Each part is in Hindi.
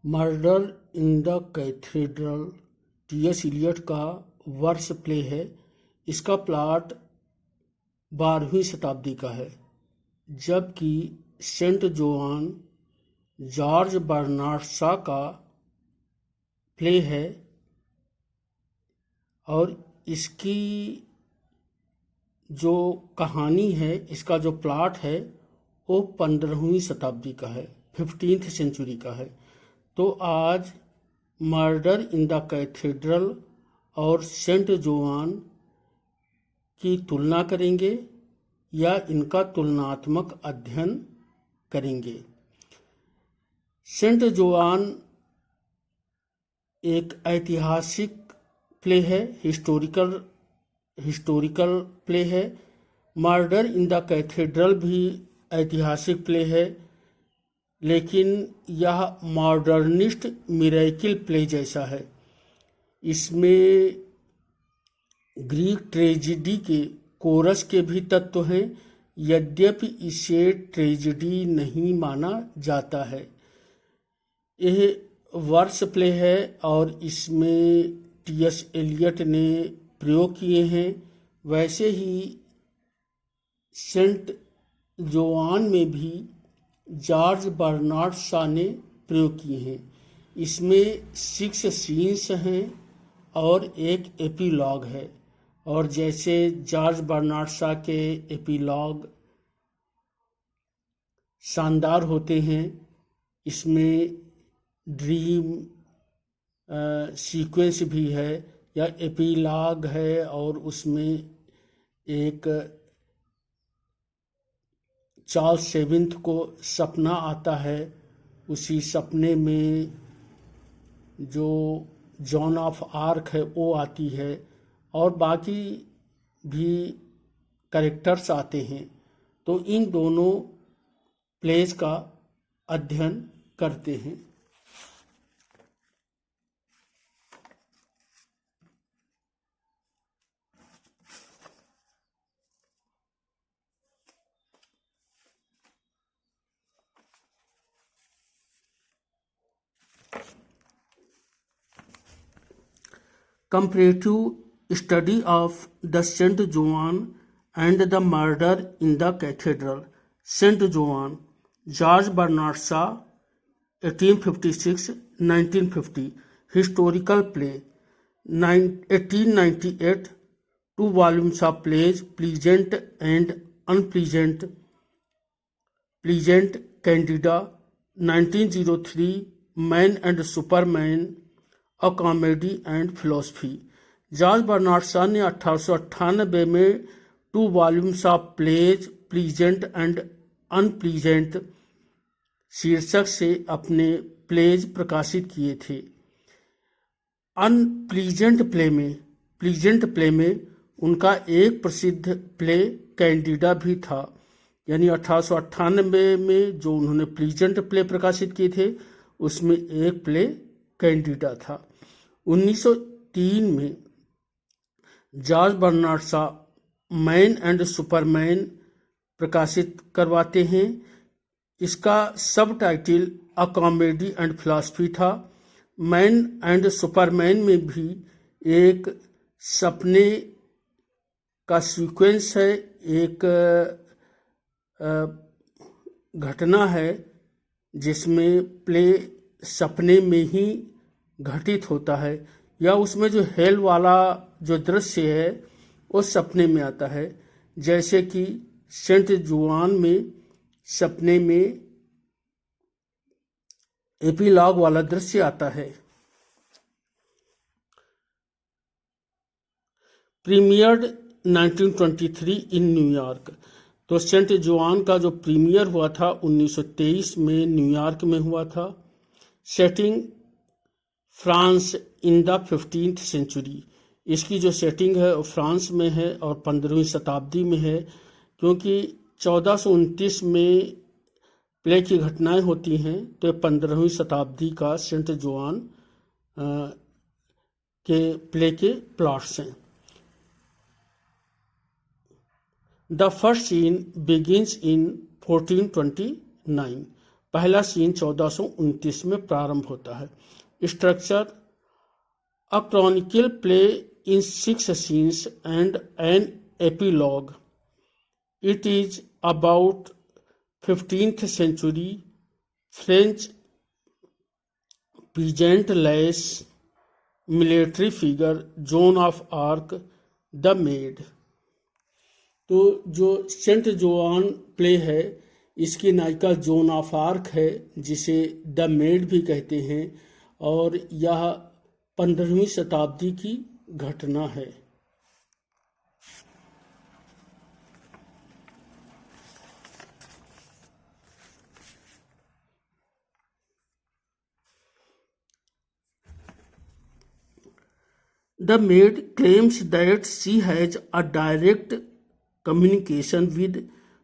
Murder in the cathedral T S. Eliot का वर्स प्ले है। इसका प्लॉट 12वीं शताब्दी का है, जबकि Saint Joan George Bernard Shaw का प्ले है और इसकी जो कहानी है, इसका जो प्लॉट है वो 15वीं शताब्दी का है, 15th सेंचुरी का है। तो आज मर्डर इन द कैथेड्रल और सेंट जोआन की तुलना करेंगे या इनका तुलनात्मक अध्ययन करेंगे। सेंट जोआन एक ऐतिहासिक प्ले है, हिस्टोरिकल प्ले है। मर्डर इन द कैथेड्रल भी ऐतिहासिक प्ले है, लेकिन यह मॉडर्निस्ट मिरेकल प्ले जैसा है। इसमें ग्रीक ट्रेजेडी के कोरस के भी तत्व हैं, यद्यपि इसे ट्रेजेडी नहीं माना जाता है। यह वर्स प्ले है और इसमें टी.एस. एलियट ने प्रयोग किए हैं। वैसे ही सेंट जोआन में भी जॉर्ज बर्नार्ड शॉ ने प्रयोग किए हैं। इसमें 6 सीन्स हैं और एक एपीलॉग है, और जैसे जॉर्ज बर्नार्ड शॉ के एपीलॉग शानदार होते हैं, इसमें ड्रीम सीक्वेंस भी है या एपीलॉग है, और उसमें एक चार्ल्स सेवेंथ को सपना आता है। उसी सपने में जो जॉन ऑफ आर्क है वो आती है, और बाकी भी कैरेक्टर्स आते हैं। तो इन दोनों प्लेस का अध्ययन करते हैं। Comparative study of the Saint Joan and the murder in the cathedral. Saint Joan, George Bernard Shaw, 1856-1950. Historical play. 1898. 2 volumes of plays, Pleasant and Unpleasant. Pleasant Candida. 1903. Man and Superman, a comedy and philosophy. George Bernard Shaw ने 1898 में 2 volumes of plays, pleasant and unpleasant शीर्षक से अपने प्लेज प्रकाशित किए थे। प्लीजेंट प्ले में उनका एक प्रसिद्ध प्ले कैंडिडा भी था। यानी 1898 में जो उन्होंने प्लीजेंट प्ले प्रकाशित किए थे, उसमें एक प्ले कैंडिडा था। 1903 में George Bernard Shaw Man and Superman प्रकाशित करवाते हैं। इसका subtitle a comedy and philosophy था। मैन एंड सुपरमैन में भी एक सपने का सीक्वेंस है, एक घटना है जिसमें प्ले सपने में ही घटित होता है, या उसमें जो हेल वाला जो दृश्य है वो सपने में आता है। जैसे कि सेंट जोआन में सपने में एपीलॉग वाला दृश्य आता है। Premiered 1923 in New York. तो सेंट जोआन का जो प्रीमियर हुआ था 1923 में न्यूयॉर्क में हुआ था। Setting France in the 15th century. इसकी जो सेटिंग है वो फ्रांस में है और 15वीं शताब्दी में है, क्योंकि 1429 में प्ले की घटनाएं होती हैं, तो 15वीं शताब्दी का सेंट जोआन के प्ले के प्लॉट्स हैं। The first scene begins in 1429। पहला सीन 1429 में प्रारंभ होता है। Structure: a chronicle play in 6 scenes and an epilogue. It is about 15th century French peasant-lass military figure zone of arc the made. तो जो सेंट जोआन प्ले है इसकी नायिका जोन ऑफ आर्क है, जिसे द मेड भी कहते हैं, और यह 15वीं शताब्दी की घटना है। The maid claims that she has a direct communication with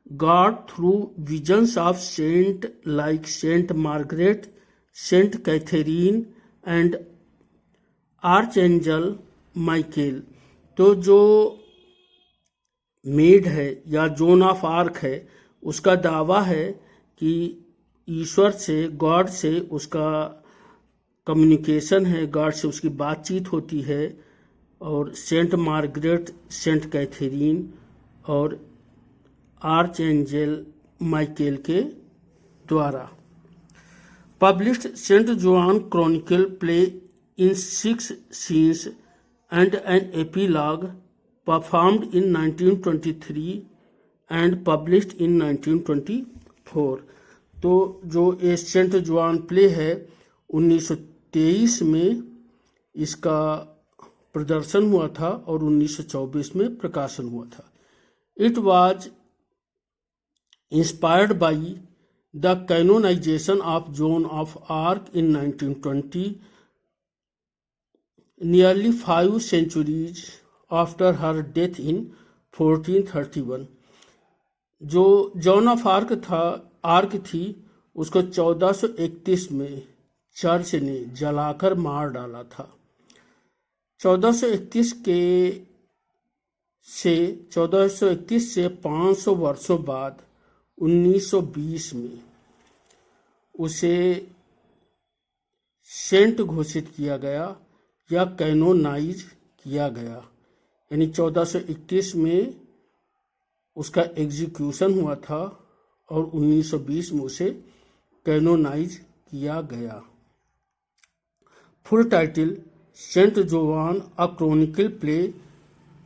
God through visions of saints like Saint Margaret, Saint Catherine and Archangel Michael। तो जो मेड है या जोन ऑफ आर्क है उसका दावा है कि ईश्वर से, गॉड से उसका कम्युनिकेशन है, गॉड से उसकी बातचीत होती है, और सेंट मार्गरेट, सेंट कैथरीन और आर्च एंजल माइकेल के द्वारा। Published Saint Joan chronicle play in 6 scenes and an epilogue, performed in 1923 and published in 1924। तो जो ये सेंट जोआन प्ले है 1923 में इसका प्रदर्शन हुआ था और 1924 में प्रकाशन हुआ था। It was inspired by the canonization of Joan of Arc in 1920, nearly 5 centuries after her death in 1431। जो जॉन ऑफ आर्क थी उसको 1431 में चर्च ने जलाकर मार डाला था। 1431 से 500 वर्षों बाद 1920 में उसे सेंट घोषित किया गया या कैनोनाइज किया गया, यानी 1421 में उसका एग्जीक्यूशन हुआ था और 1920 में उसे कैनोनाइज किया गया। Full title: Saint Joan a chronicle play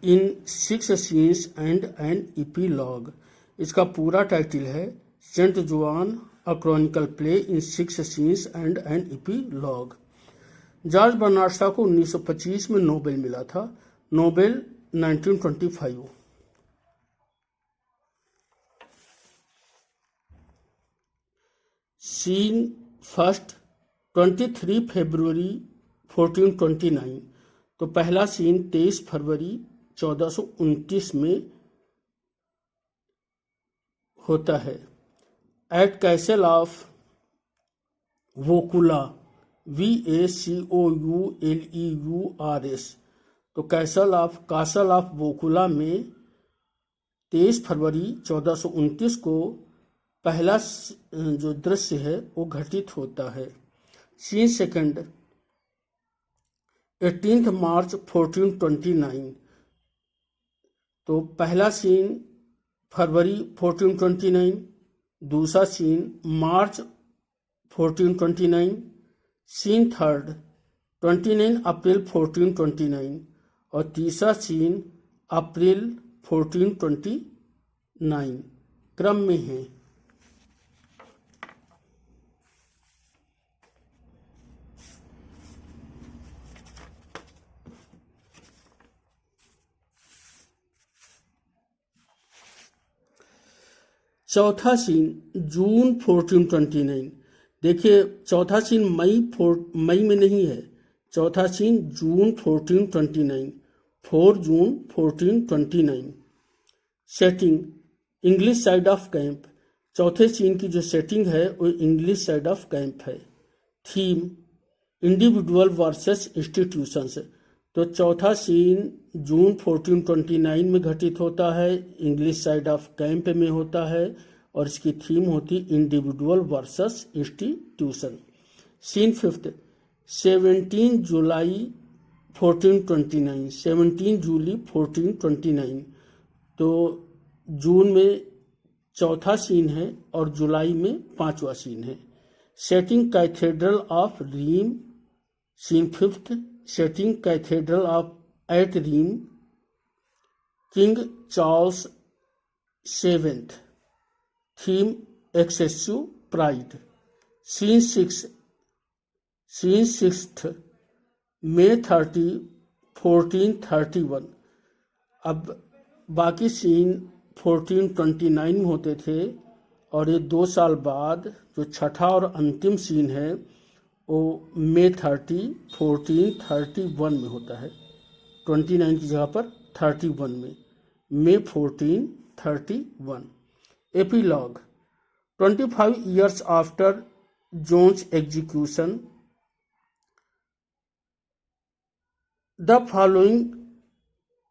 in 6 scenes and an epilogue. इसका पूरा टाइटल है Saint Joan a chronicle play in 6 scenes and an epilogue. George Bernard Shaw को 1925 में नोबेल मिला था, नोबेल 1925। सीन फर्स्ट: 23 फरवरी 1429। तो पहला सीन 23 फरवरी 1429 में होता है। At castle of Vaucouleurs, VACOULEURS। तो कासल ऑफ वोकुला में 23 फरवरी 1429 को पहला जो दृश्य है वो घटित होता है। सीन सेकंड: 18 मार्च 1429। तो पहला सीन फरवरी 1429, दूसरा सीन मार्च 1429। सीन थर्ड 29 अप्रैल 1429 और तीसरा सीन अप्रैल 1429 क्रम में है। चौथा सीन जून 1429। देखिए चौथा सीन मई में नहीं है, चौथा scene June 1429, 4 June 1429। Setting: English side of camp. चौथे सीन की जो सेटिंग है वो इंग्लिश साइड ऑफ कैंप है। Theme: individual versus institutions. तो चौथा सीन जून 1429 में घटित होता है, इंग्लिश साइड ऑफ कैंप में होता है, और इसकी थीम होती individual versus institution. Scene fifth, 17 जुलाई 1429, 17 जूली 1429। तो जून में चौथा सीन है और जुलाई में पांचवा सीन है। Setting cathedral of Reims, scene fifth, setting cathedral of at Reims, King Charles seventh, theme excessive pride. Scene sixth, May 30, 1431। अब बाकी सीन 1429 में होते थे और ये 2 साल बाद जो छठा और अंतिम सीन है वो May 30, 1431 में होता है। 29 की जगह पर 31 में, May 1431। Epilogue, 25 years after John's execution, the following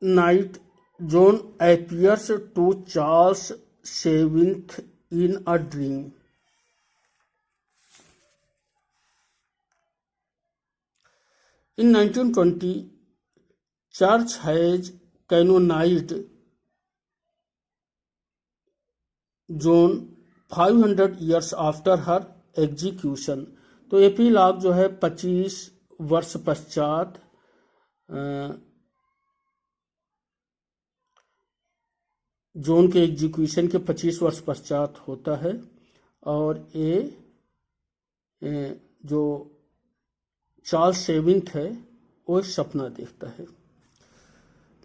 night John appears to Charles VII in a dream. In 1920, Church has canonized Joan 500 years after her execution। तो एपीलॉग जो है 25 वर्ष पश्चात जॉन के एग्जीक्यूशन के 25 वर्ष पश्चात होता है और ये जो चार्ल्स सेवेंथ है वो एक सपना देखता है।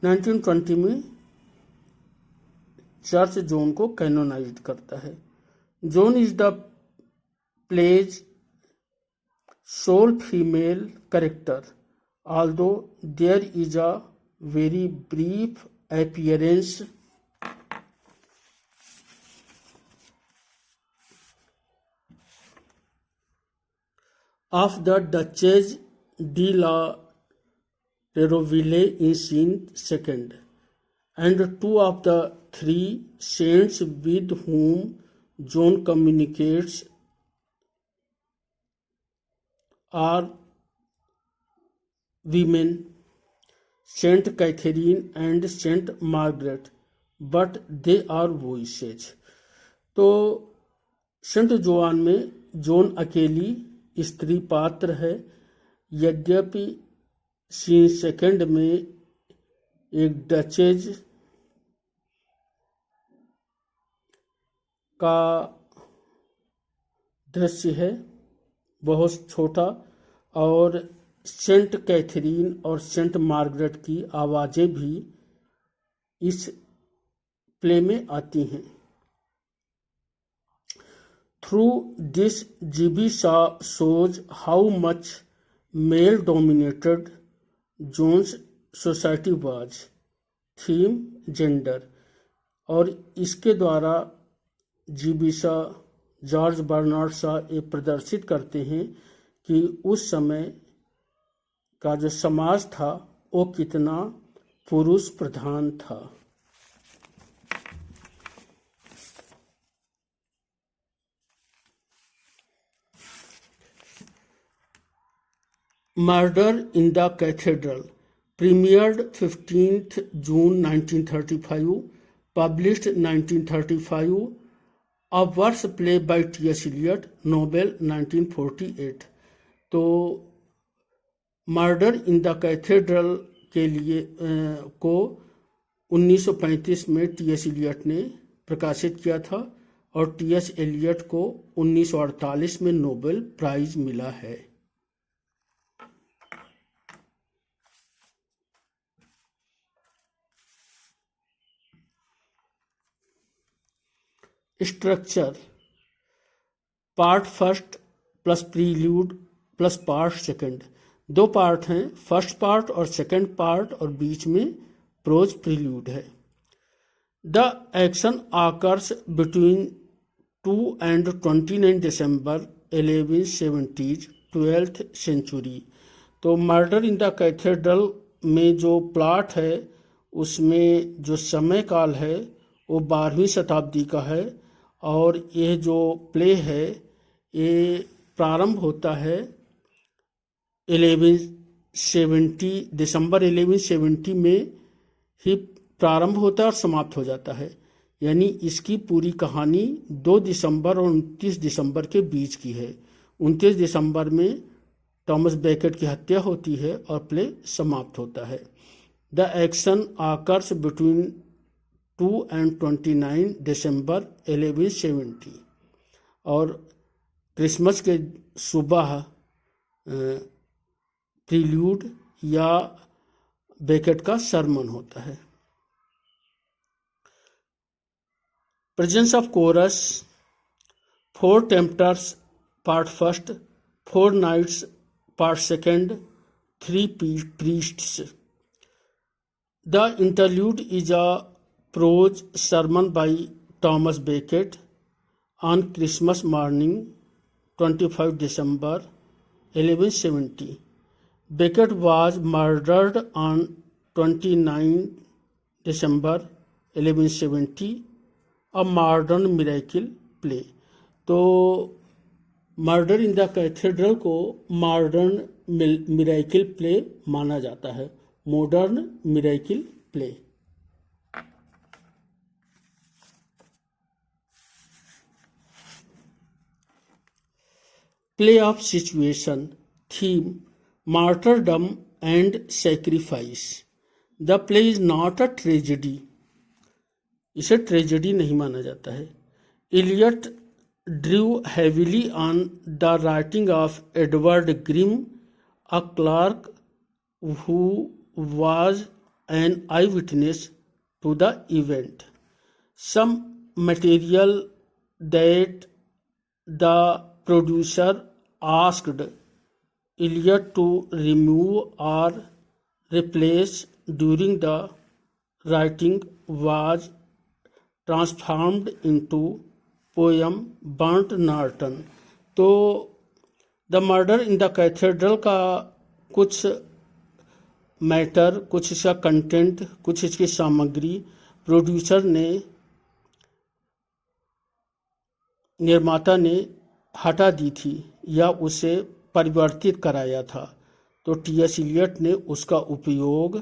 1920 में चर्च जॉन को कैनोनाइज्ड करता है। Joan is the play's sole female character, although there is a very brief appearance of the Duchess de la Terroville in scene second, and 2 of the 3 saints with whom John communicates are women, Saint Catherine and Saint Margaret, but they are voices। तो सेंट जोआन में जॉन अकेली स्त्री पात्र है, यद्यपि सीन सेकंड में एक डचेज का दृश्य है, बहुत छोटा, और सेंट कैथरीन और सेंट मार्गरेट की आवाज़ें भी इस प्ले में आती हैं। Through this GB shows how much male dominated John's society was, theme gender. और इसके द्वारा जीबी शा, जॉर्ज बर्नार्ड शा ये प्रदर्शित करते हैं कि उस समय का जो समाज था वो कितना पुरुष प्रधान था। Murder in the cathedral, premiered 15th June 1935, published 1935, a verse play by T.S. Eliot, Nobel 1948। तो मर्डर इन द कैथेड्रल के लिए को 1935 में टी.एस. एलियट ने प्रकाशित किया था और टी.एस. एलियट को 1948 में नोबेल प्राइज मिला है। Structure, part first plus prelude plus part second, 2 part हैं, फर्स्ट पार्ट और सेकंड पार्ट, और बीच में प्रोज प्रील्यूड है। The action occurs between 2 and 29 December 1170s 12th century। तो मर्डर इन द कैथेड्रल में जो प्लॉट है उसमें जो समय काल है वो 12वीं शताब्दी का है और यह जो प्ले है ये प्रारंभ होता है 1170 दिसंबर 1170 में ही प्रारंभ होता है और समाप्त हो जाता है। यानी इसकी पूरी कहानी 2 दिसंबर और 29 दिसंबर के बीच की है। 29 दिसंबर में थॉमस बेकेट की हत्या होती है और प्ले समाप्त होता है। The action occurs between 2 and 29 दिसंबर 1170 और क्रिसमस के सुबह प्रील्यूड या बेकेट का सरमन होता है। Presence of chorus, 4 tempters part first, 4 knights part second, 3 priests. The interlude is a prose sermon by Thomas Becket on Christmas morning 25 December 1170. Becket was murdered on 29 December 1170. A modern miracle play. तो मर्डर इन द कैथेड्रल को मॉडर्न मिरेकल प्ले माना जाता है। Modern miracle play. Play of situation. Theme martyrdom and sacrifice. The play is not a tragedy. इसे ट्रेजेडी नहीं माना जाता है। Eliot drew heavily on the writing of Edward Grim, a clerk who was an eyewitness to the event. Some material that the producer asked Eliot to remove or replace during the writing was transformed into poem Burnt Norton. तो the murder in the cathedral का कुछ मैटर, कुछ इसका कंटेंट, कुछ इसकी सामग्री प्रोड्यूसर ने, निर्माता ने हटा दी थी या उसे परिवर्तित कराया था। तो टी.एस. इलियट ने उसका उपयोग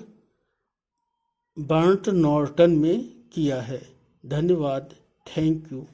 बर्न्ट नॉर्टन में किया है। धन्यवाद। Thank you.